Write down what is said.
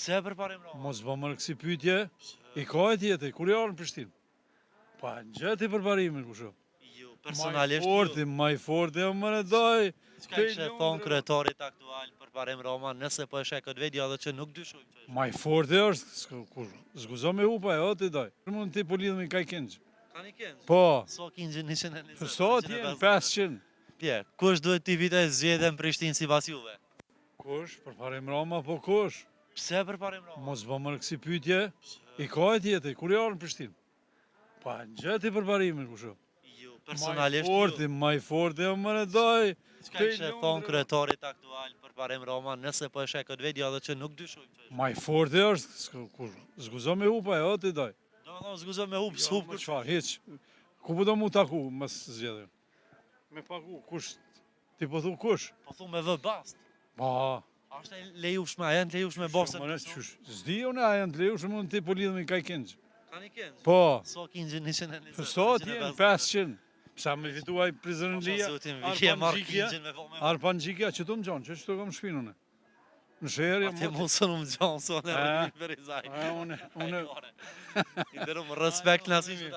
Pse për parim Roma? Mos bë më kësi pyetje, i ka e tjetër, kur janë në Prishtinë. Pa gjeti për parimin kusho. Ju, personalisht ju. Maj forti, më në doj. Çka ishe thonë kryetarit aktual për parim Roma, nëse po e sheh këtë video dhe që nuk dyshojmë që është. Maj forti është, zguzo me hupa, jo ti doj. Mund ti po lidhemi kaj kinxë. Ka një këngë? Po. So kinxhin 120. Sot jenë 500. Pje, kush duhet t'i vite zgjedhje në Prishtinë sipas juve? Kush, për parim Roma, po kush? Pse për parim Roma? Mos bë më kësi pyetje, i ka e tjetër, kur janë në Prishtinë. Pa gjeti për parimin kusho. Ju, personalisht ju. Maj forti, më në doj. Çka ishe thonë kryetarit aktual për parim Roma, nëse po e sheh këtë video dhe që nuk dyshojmë që është. Maj forti është, zguzo me hupa, jo ti doj. Do më thonë zguzo me hup, s'hup Për kur çfarë, hiç. Ku po do mu taku mas zgjedhjen? Me pagu, kush? Ti po thu kush? po thu me vë bast. Pa. A është e lejushme, a janë të lejushme bosën? Zdi unë, a janë të lejushme, mund ti po lidhemi kaj kinxë. Ka një këngë? Po. So kinxhin 120. Sot jenë 500. Sa me fituaj prizërën lia. Arpan Gjikja, që tu më gjonë, që tu kam shpinu në? Në shërë, Ati musën më gjonë, so në rëgjë për i zaj. Une. I dërëm respekt në asimi.